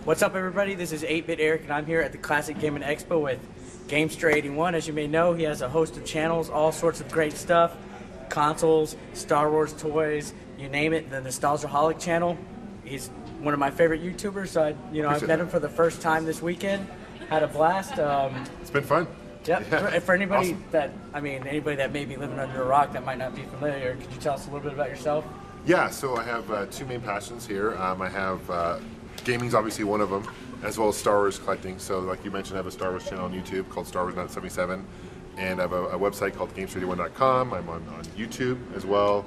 What's up, everybody? This is 8-Bit Eric, and I'm here at the Classic Gaming Expo with Gamester81. As you may know, he has a host of channels, all sorts of great stuff, consoles, Star Wars toys, you name it. The Nostalgiaholic channel. He's one of my favorite YouTubers. So I met him for the first time this weekend. Had a blast. It's been fun. Yep. Yeah. For anybody Awesome. anybody that may be living under a rock that might not be familiar, could you tell us a little bit about yourself? Yeah, so I have two main passions here. I have gaming's obviously one of them, as well as Star Wars collecting. So like you mentioned, I have a Star Wars channel on YouTube called Star Wars 77, and I have a website called Gamester81.com. I'm on YouTube as well,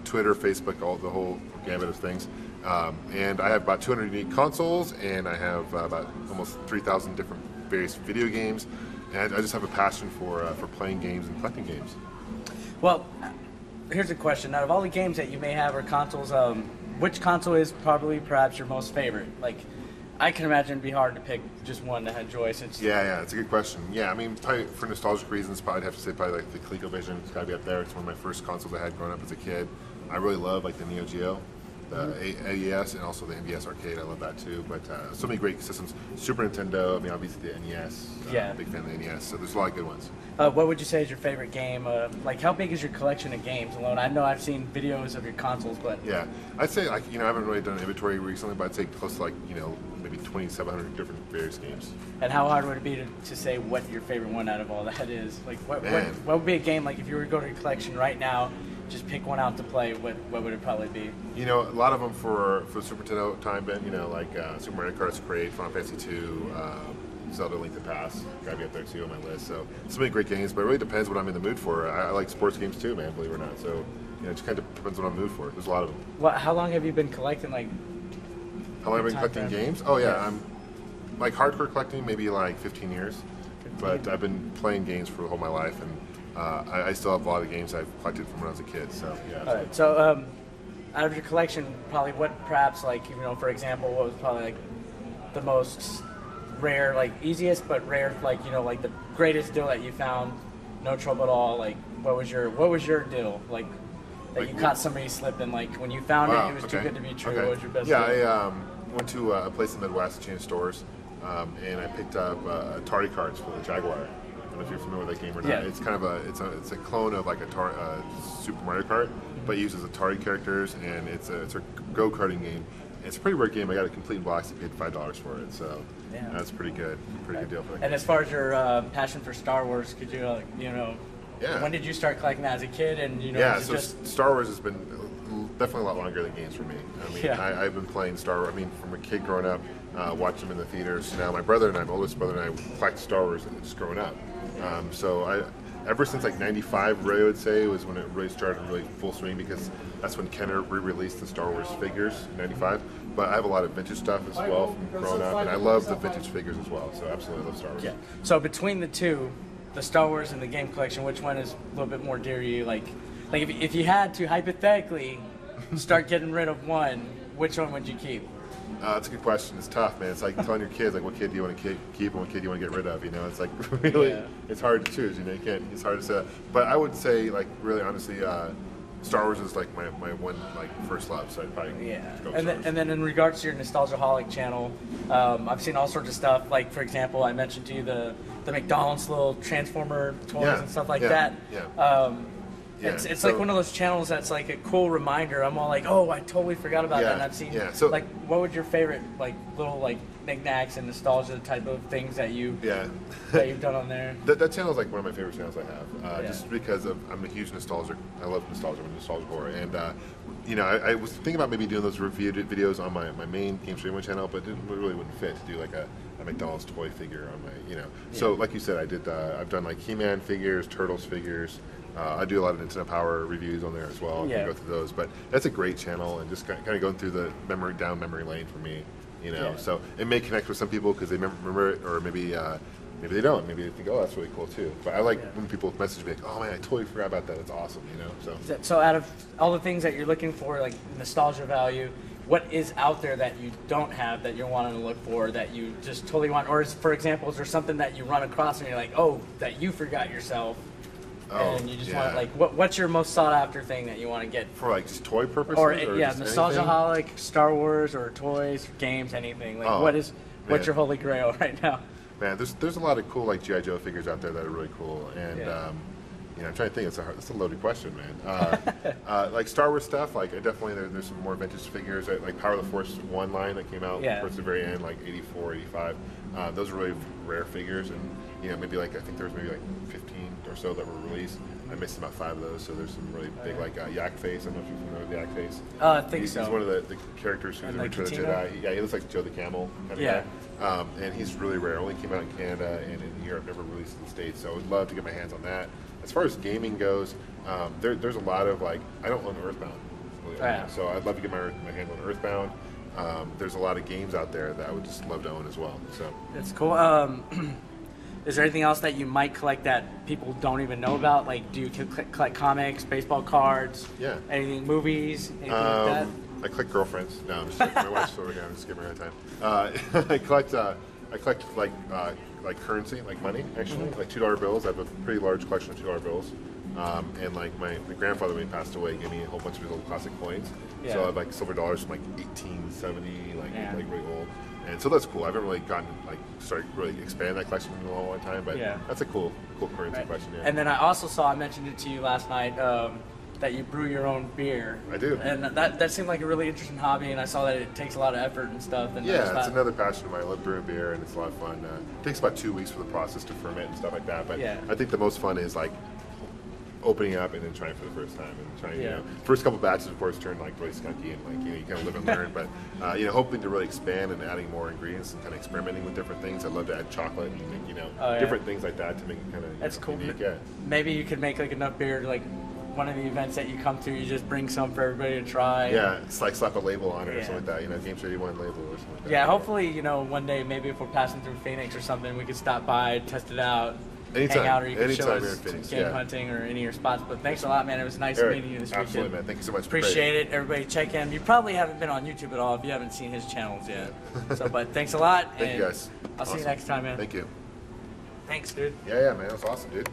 Twitter, Facebook, the whole gamut of things. And I have about 200 unique consoles, and I have about almost 3,000 different various video games. And I just have a passion for playing games and collecting games. Well, here's a question. Out of all the games that you may have or consoles, which console is perhaps your most favorite? Like, I can imagine it'd be hard to pick just one to enjoy since... Yeah, it's a good question. Yeah, I mean, probably for nostalgic reasons, I'd have to say probably like the ColecoVision. It's got to be up there. It's one of my first consoles I had growing up as a kid. I really love like the Neo Geo, the AES, and also the NVS Arcade. I love that too. But so many great systems. Super Nintendo. I mean, obviously the NES. Yeah. Big fan of the NES. So there's a lot of good ones. What would you say is your favorite game? Like, how big is your collection of games alone? I know I've seen videos of your consoles, but... Yeah, I'd say, like, I haven't really done an inventory recently, but I'd say close to, like, maybe 2,700 different various games. And how hard would it be to say what your favorite one out of all that is? Like, what would be a game, like, if you were to go to your collection right now, just pick one out to play, what would it probably be? A lot of them for Super Nintendo time, like Super Mario Kart's great, Final Fantasy 2, Zelda Link to the Past, gotta be up there too on my list. So many great games, but it really depends what I'm in the mood for. I like sports games too, man, believe it or not. So it just kind of depends what I'm in the mood for. There's a lot of them. Well, how long have you been collecting? Like, how long have I been collecting games? Oh yeah, I'm like hardcore collecting, maybe like 15 years. But I've been playing games for the whole of my life, and I still have a lot of games I've collected from when I was a kid. So yeah. All right. So out of your collection, probably what perhaps like for example, what was probably like the most rare, like easiest but rare, like like the greatest deal that you found, no trouble at all. Like what was your deal, like that like, you caught somebody slipping, like when you found it was too good to be true. What was your best deal? I went to a place in the Midwest, a chain of stores, and I picked up Atari cards for the Jaguar. I don't know if you're familiar with that game or not. Yeah. It's kind of a clone of like a Super Mario Kart, but it uses Atari characters, and it's a go-karting game. It's a pretty rare game. I got a complete box. I paid $5 for it, so that's pretty good. Pretty good deal for that. And as far as your passion for Star Wars, could you when did you start collecting that as a kid? And Star Wars has been definitely a lot longer than games for me. I mean, I've been playing Star Wars. I mean, from a kid growing up, watching them in the theaters. Now my oldest brother and I collect Star Wars just growing up. Ever since like '95, really, I would say, was when it really started really full swing, because that's when Kenner re-released the Star Wars figures in '95. But I have a lot of vintage stuff as well from growing up, and I love the vintage figures as well. So absolutely love Star Wars. Yeah. So between the two, the Star Wars and the game collection, which one is a little bit more dear to you? Like if you had to hypothetically start getting rid of one, which one would you keep? That's a good question. It's tough, man. It's like telling your kids, like, what kid do you want to keep and what kid do you want to get rid of? It's like really, it's hard to choose. You can't. It's hard to say. But I would say, like, really honestly, Star Wars is like my one first love. So I'd probably go with and then in regards to your Nostalgiaholic channel, I've seen all sorts of stuff. Like, for example, I mentioned to you the McDonald's little Transformer toys and stuff like that. Yeah. It's like one of those channels that's like a cool reminder. I'm all like, oh, I totally forgot about that. And I've seen like, what would your favorite like little like knickknacks and nostalgia type of things that you've done on there? That channel is like one of my favorite channels I have, just because I'm a huge nostalgic. I love nostalgia. I'm a nostalgic horror, and I was thinking about maybe doing those review videos on my main Gamester81 channel, but it really wouldn't fit to do like a McDonald's toy figure on my So like you said, I've done like He-Man figures, Turtles figures. I do a lot of Nintendo Power reviews on there as well. I can go through those, but that's a great channel, and just kind of going through the memory lane for me. So it may connect with some people because they remember it, or maybe they don't. Maybe they think, oh, that's really cool too. But I like when people message me like, oh man, I totally forgot about that. That's awesome. So out of all the things that you're looking for, like nostalgia value, what is out there that you don't have that you're wanting to look for that you just totally want? Or for example, is there something that you run across and you're like, oh, that you forgot yourself? and you just want like what's your most sought after thing that you want to get for like just toy purposes? Or yeah, Nostalgiaholic, Star Wars, or toys, games, anything. Like what's your holy grail right now? Man, there's a lot of cool like G.I. Joe figures out there that are really cool, and you know, I'm trying to think. It's a loaded question, man. Like Star Wars stuff, like I definitely there's some more vintage figures, like Power of the Force 1 line that came out towards the very end, like 84, 85. Those are really rare figures, and you know, maybe like I think there was maybe like 15 or so that were released. I missed about 5 of those, so there's some really big like Yak Face. I don't know if you're familiar with Yak Face. I think so. He's one of the characters who's in Return of the Jedi. He looks like Joe the Camel kind of guy. And he's really rare. Only came out in Canada and in Europe, never released in the States. So I would love to get my hands on that. As far as gaming goes, there's a lot of like I don't own Earthbound, so I'd love to get my hands on Earthbound. There's a lot of games out there that I would just love to own as well. So that's cool. Is there anything else that you might collect that people don't even know about? Like, do you collect comics, baseball cards? Yeah. Anything, movies, anything like that? I collect girlfriends. No, I'm just kidding. My wife's over here. I'm just giving her a time. I collect like currency, like money, actually, like $2 bills. I have a pretty large collection of $2 bills. And like my grandfather, when he passed away, gave me a whole bunch of his old classic coins. So I have like silver dollars from like 1870, like really old. And so that's cool. I haven't really started really expanding that collection in a long time, but that's a cool currency collection. Yeah. And then I also saw, I mentioned it to you last night, that you brew your own beer. I do. And that seemed like a really interesting hobby, and I saw that it takes a lot of effort and stuff. And it's another passion of mine. I love brewing beer, and it's a lot of fun. It takes about 2 weeks for the process to ferment and stuff like that, but I think the most fun is like opening up and then trying for the first time and trying. You know, first couple batches, of course, turn like really skunky and like you kind of live and learn. But you know, hoping to really expand and adding more ingredients and kind of experimenting with different things. I'd love to add chocolate and make, different things like that to make it kind of that's cool. Unique. Maybe you could make like enough beer to like one of the events that you come to, you just bring some for everybody to try. Yeah, it's like slap a label on it or something like that. You know, Gamester81 label or something like that. Yeah, hopefully, you know, one day maybe if we're passing through Phoenix or something, we could stop by, test it out. Anytime. Hang out, or you can show us Phoenix, game hunting or any of your spots. But thanks a lot, man. It was nice meeting you this weekend. Absolutely, man. Thank you so much. Appreciate it. Everybody check in. You probably haven't been on YouTube at all if you haven't seen his channels yet. But thanks a lot. Thank you, guys. I'll see you next time, man. Thank you. Thanks, dude. Yeah, man. That was awesome, dude.